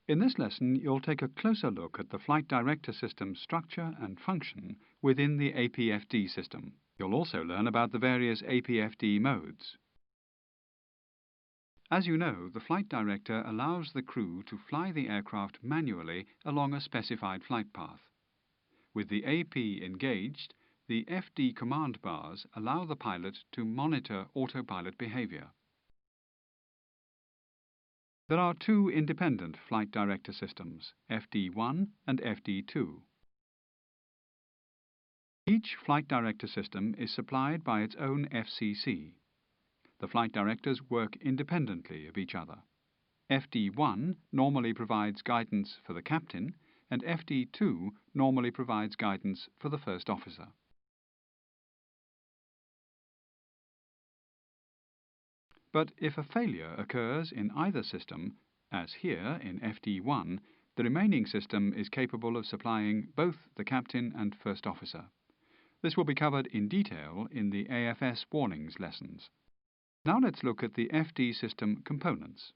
In this lesson, you'll take a closer look at the Flight Director System's structure and function within the APFD system. You'll also learn about the various APFD modes. As you know, the Flight Director allows the crew to fly the aircraft manually along a specified flight path. With the AP engaged, the FD command bars allow the pilot to monitor autopilot behavior. There are two independent Flight Director systems, FD1 and FD2. Each Flight Director system is supplied by its own FCC. The Flight Directors work independently of each other. FD1 normally provides guidance for the captain, and FD2 normally provides guidance for the first officer. But if a failure occurs in either system, as here in FD1, the remaining system is capable of supplying both the captain and first officer. This will be covered in detail in the AFS warnings lessons. Now let's look at the FD system components.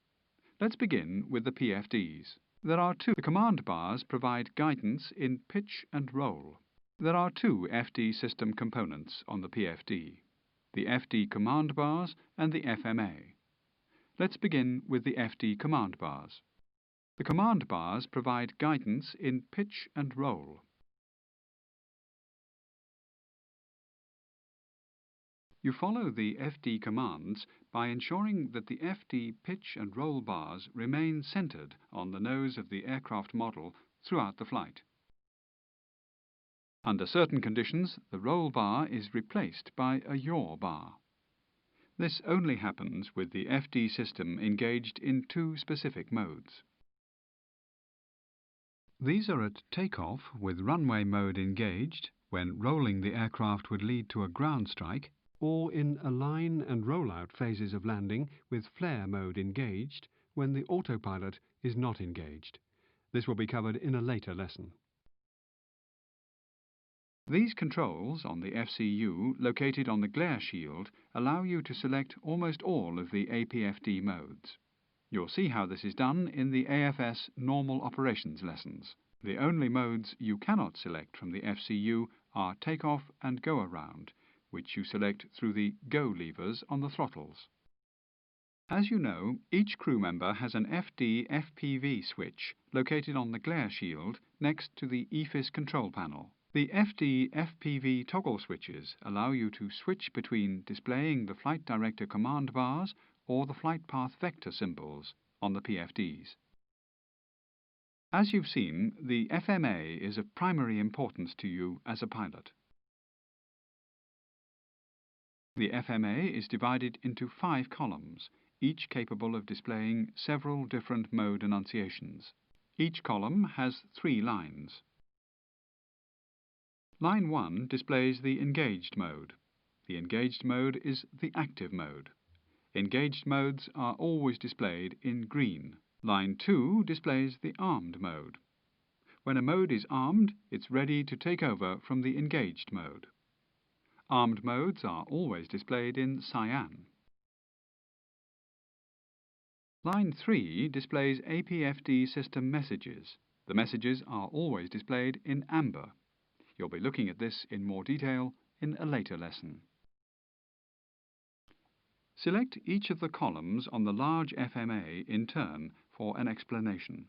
Let's begin with the PFDs. There are two. The command bars provide guidance in pitch and roll. There are two FD system components on the PFD, the FD command bars and the FMA. Let's begin with the FD command bars. The command bars provide guidance in pitch and roll. You follow the FD commands by ensuring that the FD pitch and roll bars remain centered on the nose of the aircraft model throughout the flight. Under certain conditions, the roll bar is replaced by a yaw bar. This only happens with the FD system engaged in two specific modes. These are at takeoff with runway mode engaged, when rolling the aircraft would lead to a ground strike, or in align and rollout phases of landing with flare mode engaged, when the autopilot is not engaged. This will be covered in a later lesson. These controls on the FCU located on the glare shield allow you to select almost all of the APFD modes. You'll see how this is done in the AFS normal operations lessons. The only modes you cannot select from the FCU are takeoff and go around, which you select through the go levers on the throttles. As you know, each crew member has an FD/FPV switch located on the glare shield next to the EFIS control panel. The FD/FPV toggle switches allow you to switch between displaying the Flight Director command bars or the flight path vector symbols on the PFDs. As you've seen, the FMA is of primary importance to you as a pilot. The FMA is divided into 5 columns, each capable of displaying several different mode enunciations. Each column has 3 lines. Line 1 displays the engaged mode. The engaged mode is the active mode. Engaged modes are always displayed in green. Line 2 displays the armed mode. When a mode is armed, it's ready to take over from the engaged mode. Armed modes are always displayed in cyan. Line 3 displays APFD system messages. The messages are always displayed in amber. You'll be looking at this in more detail in a later lesson. Select each of the columns on the large FMA in turn for an explanation.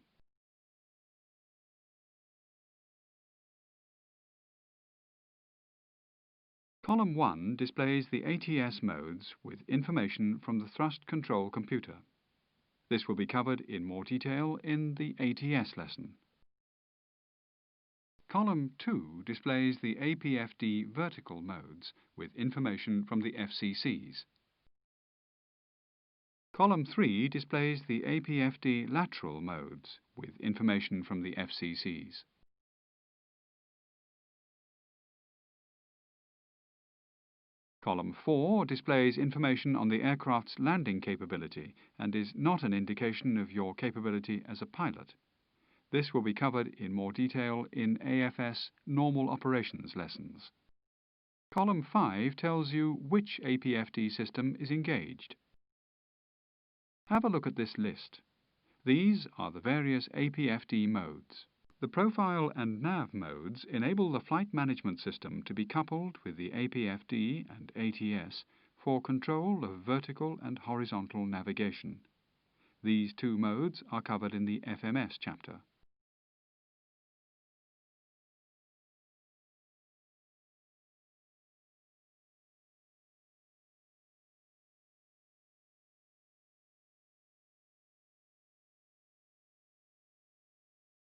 Column 1 displays the ATS modes with information from the thrust control computer. This will be covered in more detail in the ATS lesson. Column 2 displays the APFD vertical modes with information from the FCCs. Column 3 displays the APFD lateral modes with information from the FCCs. Column 4 displays information on the aircraft's landing capability and is not an indication of your capability as a pilot. This will be covered in more detail in AFS normal operations lessons. Column 5 tells you which APFD system is engaged. Have a look at this list. These are the various APFD modes. The profile and nav modes enable the flight management system to be coupled with the APFD and ATS for control of vertical and horizontal navigation. These two modes are covered in the FMS chapter.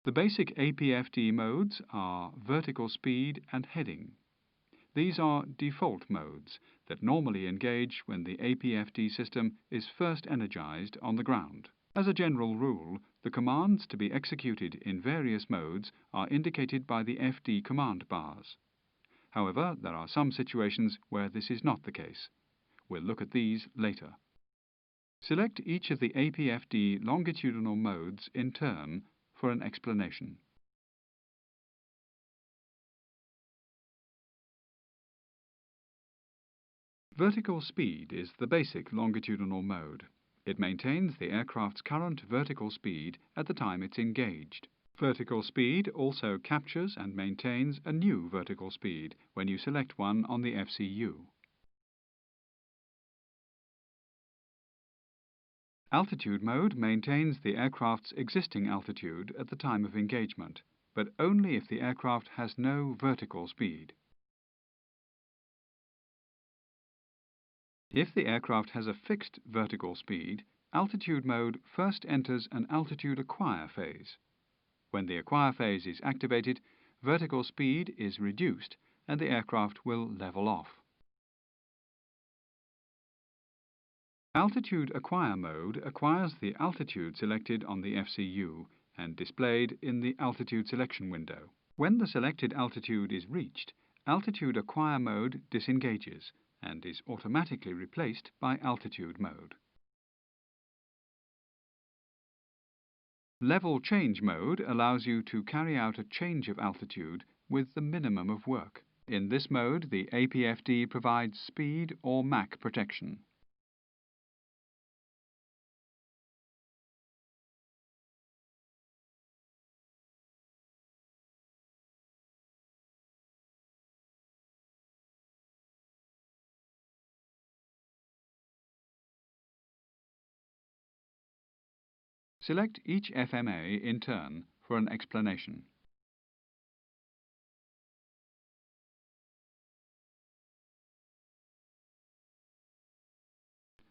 The basic APFD modes are vertical speed and heading. These are default modes that normally engage when the APFD system is first energized on the ground. As a general rule, the commands to be executed in various modes are indicated by the FD command bars. However, there are some situations where this is not the case. We'll look at these later. Select each of the APFD longitudinal modes in turn for an explanation. Vertical speed is the basic longitudinal mode. It maintains the aircraft's current vertical speed at the time it's engaged. Vertical speed also captures and maintains a new vertical speed when you select one on the FCU. Altitude mode maintains the aircraft's existing altitude at the time of engagement, but only if the aircraft has no vertical speed. If the aircraft has a fixed vertical speed, altitude mode first enters an altitude acquire phase. When the acquire phase is activated, vertical speed is reduced and the aircraft will level off. Altitude acquire mode acquires the altitude selected on the FCU and displayed in the altitude selection window. When the selected altitude is reached, altitude acquire mode disengages and is automatically replaced by altitude mode. Level change mode allows you to carry out a change of altitude with the minimum of work. In this mode, the APFD provides speed or Mach protection. Select each FMA in turn for an explanation.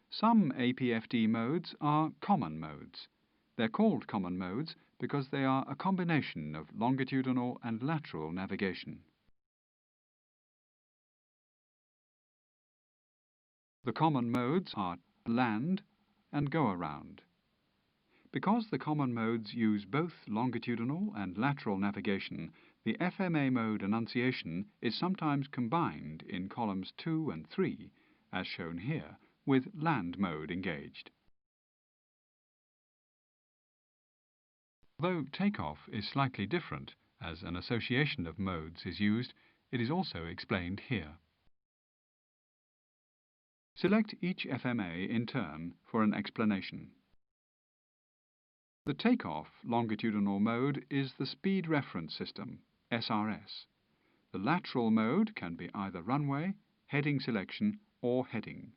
Some APFD modes are common modes. They're called common modes because they are a combination of longitudinal and lateral navigation. The common modes are land and go around. Because the common modes use both longitudinal and lateral navigation, the FMA mode enunciation is sometimes combined in columns 2 and 3, as shown here, with land mode engaged. Although takeoff is slightly different, as an association of modes is used, it is also explained here. Select each FMA in turn for an explanation. The takeoff longitudinal mode is the Speed Reference System, SRS. The lateral mode can be either runway, heading selection, or heading.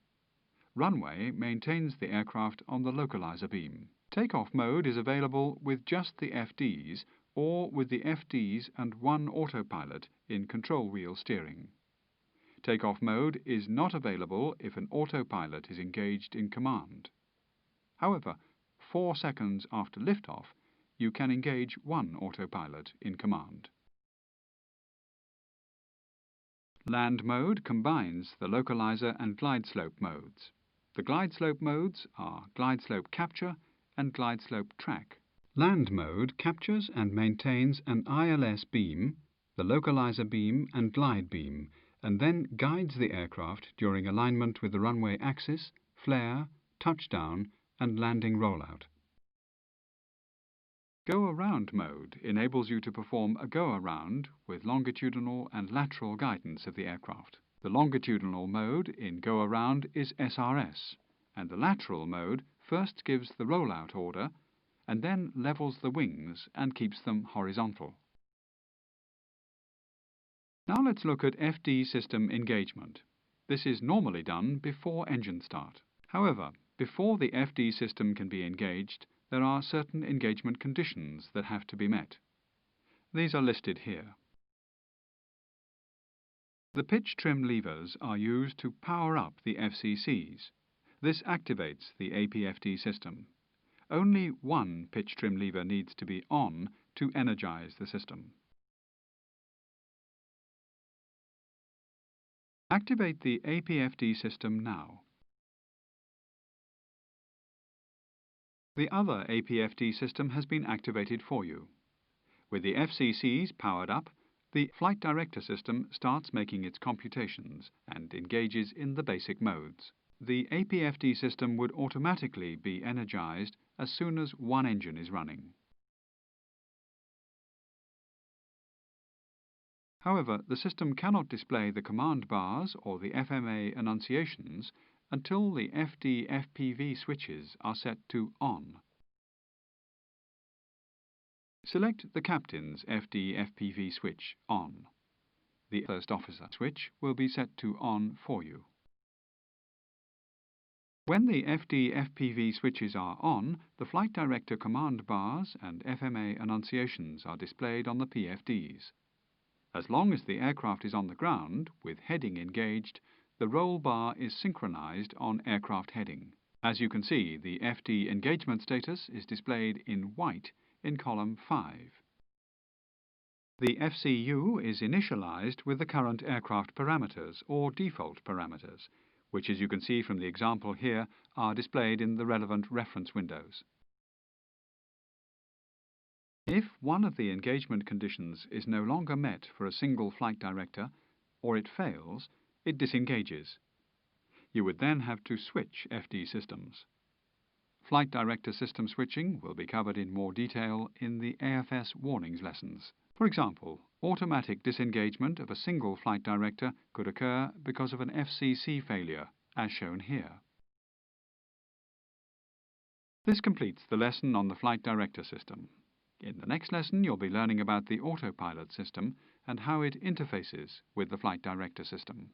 Runway maintains the aircraft on the localizer beam. Takeoff mode is available with just the FDs or with the FDs and one autopilot in control wheel steering. Takeoff mode is not available if an autopilot is engaged in command. However, 4 seconds after liftoff, you can engage one autopilot in command. Land mode combines the localizer and glide slope modes. The glide slope modes are glide slope capture and glide slope track. Land mode captures and maintains an ILS beam, the localizer beam and glide beam, and then guides the aircraft during alignment with the runway axis, flare, touchdown, and landing rollout. Go-around mode enables you to perform a go-around with longitudinal and lateral guidance of the aircraft. The longitudinal mode in go-around is SRS, and the lateral mode first gives the rollout order and then levels the wings and keeps them horizontal. Now let's look at FD system engagement. This is normally done before engine start. However, before the FD system can be engaged, there are certain engagement conditions that have to be met. These are listed here. The pitch trim levers are used to power up the FCCs. This activates the APFD system. Only one pitch trim lever needs to be on to energize the system. Activate the APFD system now. The other APFD system has been activated for you. With the FCCs powered up, the Flight Director system starts making its computations and engages in the basic modes. The APFD system would automatically be energized as soon as one engine is running. However, the system cannot display the command bars or the FMA annunciations until the FD-FPV switches are set to on. Select the Captain's FD-FPV switch on. The First Officer switch will be set to on for you. When the FD-FPV switches are on, the Flight Director command bars and FMA annunciations are displayed on the PFDs. As long as the aircraft is on the ground, with heading engaged, the roll bar is synchronized on aircraft heading. As you can see, the FD engagement status is displayed in white in column 5. The FCU is initialized with the current aircraft parameters or default parameters, which, as you can see from the example here, are displayed in the relevant reference windows. If one of the engagement conditions is no longer met for a single flight director, or it fails, it disengages. You would then have to switch FD systems. Flight director system switching will be covered in more detail in the AFS warnings lessons. For example, automatic disengagement of a single flight director could occur because of an FCC failure, as shown here. This completes the lesson on the flight director system. In the next lesson, you'll be learning about the autopilot system and how it interfaces with the flight director system.